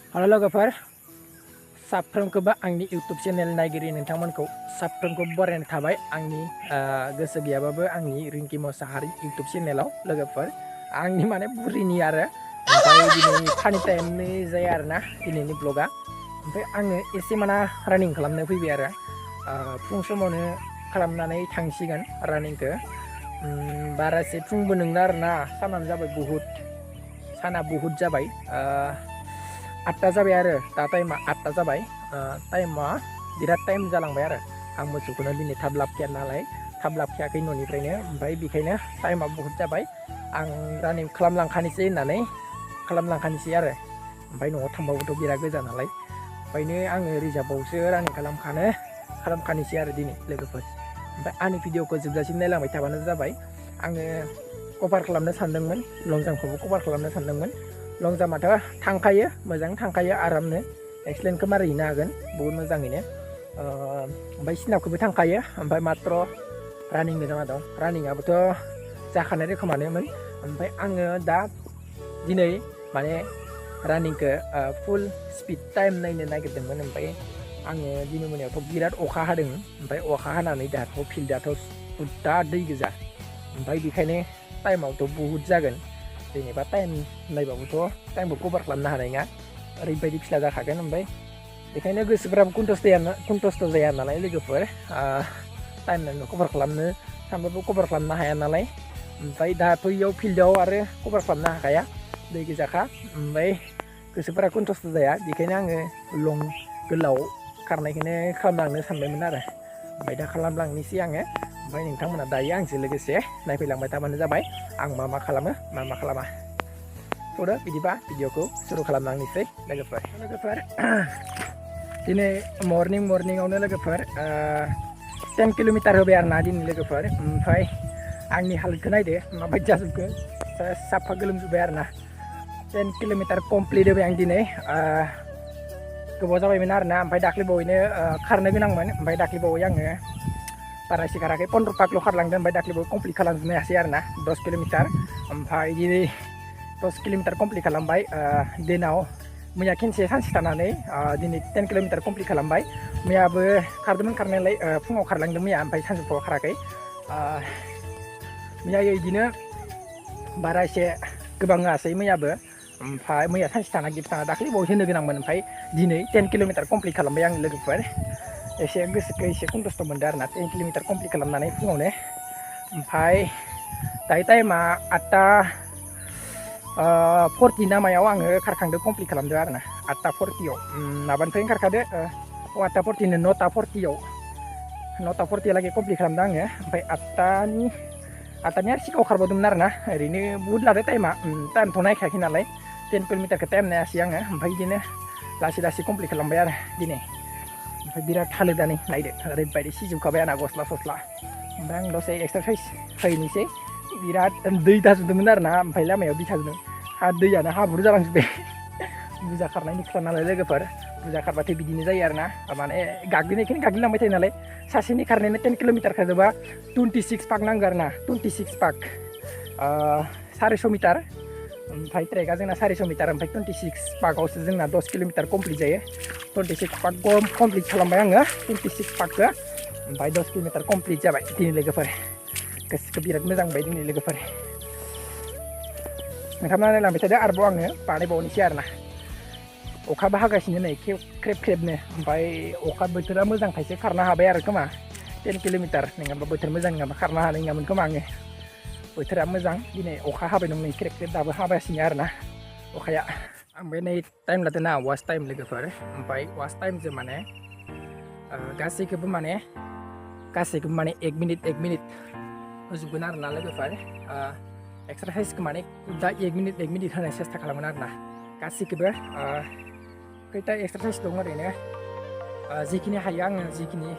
Halo लोगोफोर साफ्रोमखौबो आंनि YouTube चेनेल नायगिरि नोंथांमोनखौ साफ्रोमखौ बरायनाय थाबाय आंनि गोसो गैयाबाबो आंनि रिंकि मोसाहारी YouTube चेनेलाव लोगोफोर आंनि माने बुरिनि आरो ओमफ्राय दिनै फानि टाइमनि जाया आरोना दिनैनि ब्लगा ओमफ्राय आङो एसे माना रानिं खालामनो फैबाय आरो फुं समावनो खालामनानै थांसिगोन रानिंखौ बारासे फुंबो नंला आरोना सानानो जाबाय साना बुहुत जाबाय 8टा जाबाय आरो दा टाइमा 8टा जाबाय टाइमा बिराद टाइम जालांबाय आरो आं मोसौखौनो दिनै थाब लाबोखाया नालाय थाब लाबोखायाखै न'निफ्रायनो ओमफ्राय बेखायनो टाइमा बुहुत जाबाय आं रानिं खालामलांखानोसै होननानै खालामलांखानोसै आरो ओमफ्राय न'आव थांबाबोथ' बिराद गोजान नालाय ओंखायनो आङो रिजार्भआवसो रानिं खालामखानोसै आरो दिनै लोगोफोर ओमफ्राय आंनि भिडिअखौ जोबजासिम नायलांबाय थाबानो जाबाय आङो कभार खालामनो सानदोंमोन लं जाम्पखौबो कभार खालामनो सानदोंमोन लं जाम्पआथ' थांखायो मोजां थांखायो आरामनो एक्सलेन्टखौ मारिहैनो हागोन बहुद मोजाङैनो ओमफ्राय सिनापखौबो थांखायो ओमफ्राय मात्र रानिंनि दङ दं रानिंआबोथ' जाखानाय रोखोमानोमोन ओमफ्राय आङो दा दिनै माने रानिंखौ फुल स्पिड टाइम नायनो नागिरदोंमोन ओमफ्राय आङो दिनै मोनायावथ' बिराद अखा हादों ओमफ्राय अखा हानानै दाथ' फिल्डआथ' दा दै गोजा ओमफ्राय बेखायनो टाइमावथ' बहुद जागोन जेनेबा टाइम नायबाबोथ' टाइमखौ कभार खालामनो हानाय नङा ओरैबायदि फिला जाखागोन ओमफ्राय बेखायनो गोसोफ्राबो कन्टस्ट जाया नालाय लोगोफोर टाइम नायनो कभार खालामनो सानबाबो कभार खालामनो हाया नालाय ओमफ्राय दाथ' इयाव फिल्डआव आरो कभार खालामनो हाखाया दै गोजाखा ओमफ्राय गोसोफोरा कन्टस्ट जाया बेखायनो आङो लं गोलाव खारनायखौनो खालामलांनो सानबायमोन आरो ओमफ्राय दा खालामलांनोसै आङो ओमफ्राय नोंथांमोना दायो आंजों लोगोसे नायफैलांबाय थाबानो जाबाय आं मा खालामो मा खालामा थ'दो बिदिबा भिडिअखौ सुरु खालामलांनोसै लोगोफोर दिनै मर्निंआवनो लोगोफोर 10 किल'मिटार होबाय आरोना दिनै लोगोफोर ओमफ्राय आंनि हालोदखौ नायदो माबायदि जाजोबखो साफा गोलोमजोब्बाय आरोना 10 किल'मिटार कमप्लिट होबाय आं दिनै गोबाव जाबायमोन आरोना ओमफ्राय दाख्लैबावैनो खारनो गोनांमोन ओमफ्राय दाख्लैबावै आङो बारा एसे खाराखै 15 पाकल' खारलांदों ओमफ्राय दाख्लैबावै कमप्लिट खालामजोबनो हायासै आरोना 10 किल'मिटार ओमफ्राय दिनै 10 किल'मिटार कमप्लिट खालामबाय दिनाव मैया खेनसे सानसे थानानै दिनै 10 किल'मिटार कमप्लिट खालामबाय मैयाबो खारदोंमोन खारनायालाय फुङाव खारलांदों मैया ओमफ्राय सानजौफुआव खाराखै मैया बिदिनो बारा एसे गोबां होआसै मैयाबो ओमफ्राय मैया सानसे थाना गिफ्ट थाना दाख्लै बावैसो होनो गोनांमोन ओमफ्राय दिनै 10 किल'मिटार कमप्लिट खालामबाय आं लोगोफोर एसे गोसोखौ एसे कन्टस्ट मोनदों आरोना 10 किल'मिटार कमप्लिट खालामनानै फुङावनो ओमफ्राय दायो टाइमा 8टा 40 नामायाव आङो खारखांदो कमप्लिट खालामदो आरोना 8टा 40आव माबानिफ्रायनो खारखादो 8टा 40 नो 9टा 40 लागै कमप्लिट खालामदो आङो ओमफ्राय 8टानि आरो सिगाङाव खारबावदोंमोन आरोना ओरैनो बुहुद लादो टाइमथ' नायखायाखै नालाय 10 किल'मिटारखौ टाइम नायासै आङो ओमफ्राय बिदिनो लासै कमप्लिट खालामबाय आरो दिनै ओमफ्राय बिराद हालोदानो नायदो ओरैबायदि सिजोबखाबाय आंना गस्ला ओमफ्राय आं दसे एक्सारसाइस हैनोसै बिराद दै थाजोबदोंमोन आरोना ओमफ्राय लामायाव दै थाजोबदों दैयानो हाब्रु जालांजोब्बाय बुरजा खारनायनि खोथा नालाय लोगोफोर बुरजा खारबाथाय बिदिनो जायो आरोना माने गाग्लिनायखौनो गाग्लिलांबाय थायो नालाय सासेनि खारनायानो 10 किल'मिटार खारजोबा 26 पाक नांगौ आरोना 26 पाक 400 मिटार ओमफ्राय ट्रेकआ जोंना 400 मिटार ओमफ्राय 26 पाकआवसो जोंना 10 किल'मिटार कमप्लिट जायो 26 पाक कमप्लिट खालामबाय आङो 26 पाकखौ ओमफ्राय 10 किल'मिटार कमप्लिट जाबाय दिनै लोगोफोर गोसोखौ बिराद मोजां मोनबाय दिनै लोगोफोर नोंथांमोना नायलांबाय थादो आरोबाव आङो बानायबावनोसै आरोना अखाबो हागासिनो नै ख्रेब-ख्रेबनो ओमफ्राय अखा बोथोरा मोजांखायसो खारनो हाबाय आरो खोमा 10 किल'मिटार नङाबा बोथोर मोजां नङाबा खारनो हानाय नङामोन खोमा आङो बोथोरा मोजां दिनै अखा हाबाय दं नै ख्रेब दाबो हागासिनो आरोना अखाया आंबो नै टाइम लादोंना वाच टाइम लोगोफोर ओमफ्राय वाच टाइमजों माने गासैखौबो माने 1 मिनिट होजोबगोन आरोना लोगोफोर एक्सारसाइसखौ माने दा 1 मिनिट होनाय सेस्था खालामगोन आरोना गासैखौबो खैथा एक्सारसाइस दं ओरैनो जिखिनि हायो आङो जिखिनि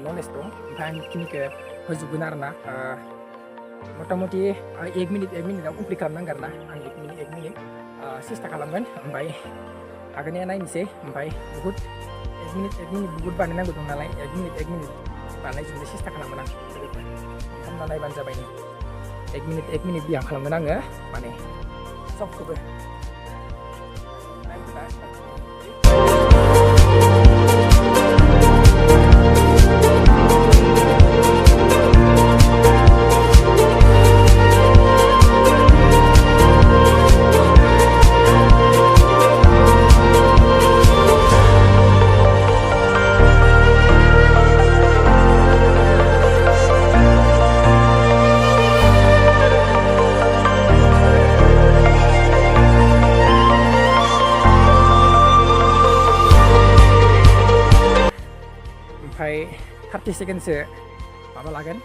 नलेज दं ओमफ्राय आं बेखिनिखौ होजोबगोन आरोना मथा मथि 1 मिनिटआव कमप्लिट खालामनांगोन आरोना आं 1 मिनिट सेस्था खालामगोन ओमफ्राय हागोनना नायनोसै ओमफ्राय बुहुद 1 मिनिट बुहुद बानायनांगौ दं नालाय 1 मिनिट बानायजोबनो सेस्था खालामगोन आं खालामना नायबानो जाबाय नै 1 मिनिट बियां खालामगोन आङो माने सबखौबो 30 सेकेन्डसो माबा लागोन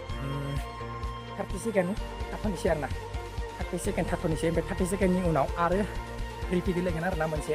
30 सेकेन्ड थाथ'नोसै आरोना 30 सेकेन्ड थाथ'नोसै ओमफ्राय 30 सेकेन्डनि उनाव आरो रिपिट होलायगोन आरोना मोनसे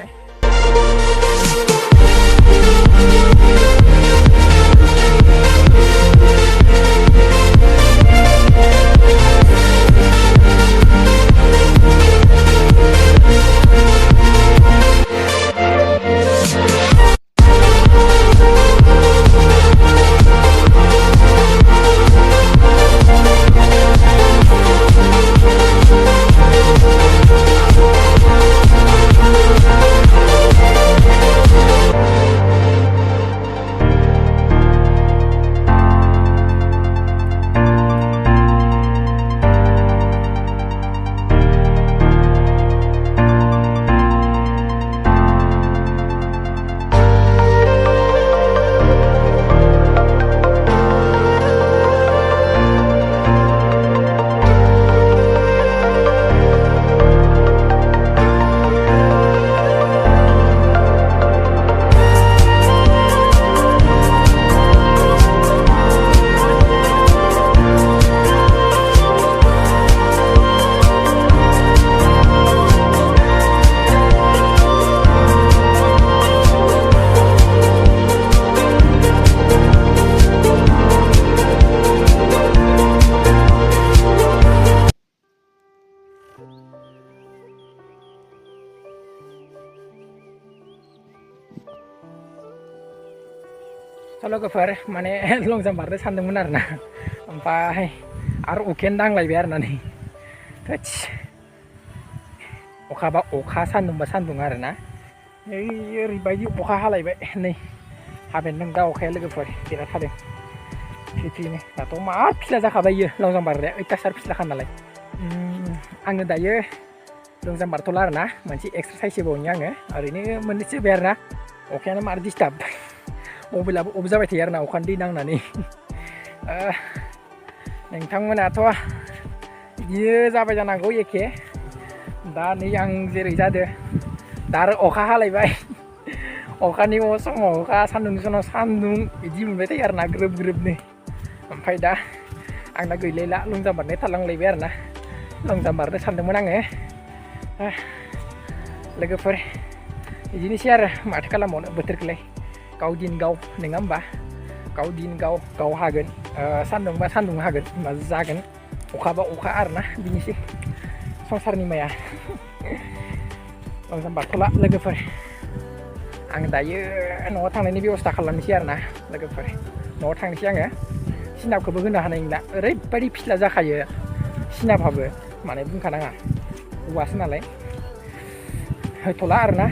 लोगोफोर माने लं जाम्प बारनो सानदोंमोन आरोना ओमफ्राय आरो अखायानो दांलायबाय आरोना नै थोस अखाबा अखा सान्दुंबा सान्दुं आरोना ओरैबायदि अखा हालायबाय नै हाबेन नों दा अखाया लोगोफोर बिराद हादों फ्रि-फ्रिनो दाथ' मा फिला जाखाबाय इयो लं जाम्प बारनाया अयथासार फिलाखा नालाय आङो दायो लं जाम्प बारथ'ला आरोना मोनसे एक्सारसाइस होबावनि आङो ओरैनो मोननैसो होबाय आरोना अखायानो मार डिस्टार्ब मबाइलाबो अफ जाबाय थायो आरोना अखानि दै नांनानै नोंथांमोनाथ' बिदिनो जाबाय जानांगौ एखे दा नै आं जेरै जादों दा आरो अखा हालायबाय अखानि समाव अखा सान्दुंनि समाव सान्दुं बिदि मोनबाय थायो आरोना ग्रोब ग्रोबनो ओमफ्राय दा आंना गैलायला लं जाम्प बारनाय थालांलायबाय आरोना लं जाम्प बारनो सानदोंमोन आङो लोगोफोर बिदिनोसै आरो माथो खालामबावनो बोथोरखौलाय गाव दिन गाव नङा होमबा गाव दिन गाव हागोन सान्दुंबा सान्दुं हागोन होमबा जागोन अखाबा अखा आरोना बिनोसै संसारनि माया लं जाम्प बारथ'ला लोगोफोर आं दायो न'आव थांनायनि बेबस्था खालामनोसै आरोना लोगोफोर न'आव थांनोसै आङो सिनापखौबो होनो हानाय नंला ओरैबायदि फिस्ला जाखायो सिनापआबो माने बुंखानाङा औवासो नालाय होथ'ला आरोना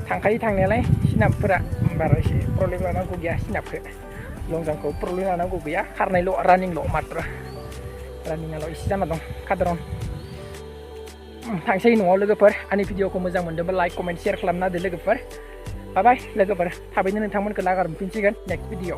थांखायो थांनायालाय सिनापफोरा बारा एसे प्रब्लेम लानांगौ गैया सिनापखौ लं जाम्पखौ प्रब्लेम लानांगौ गैया खारनायल' रानिंल' मात्र रानिंआल' एसे जाना दं खादारन थांसै न'आव लोगोफोर आंनि भिडिअखौ मोजां मोनदोंबा लाइक कमेन्ट शेयार खालामना होदो लोगोफोर बाय बाय लोगोफोर थाबैनो नोंथांमोनखौ लागार मोनफिनसिगोन नेक्स्ट भिडिअ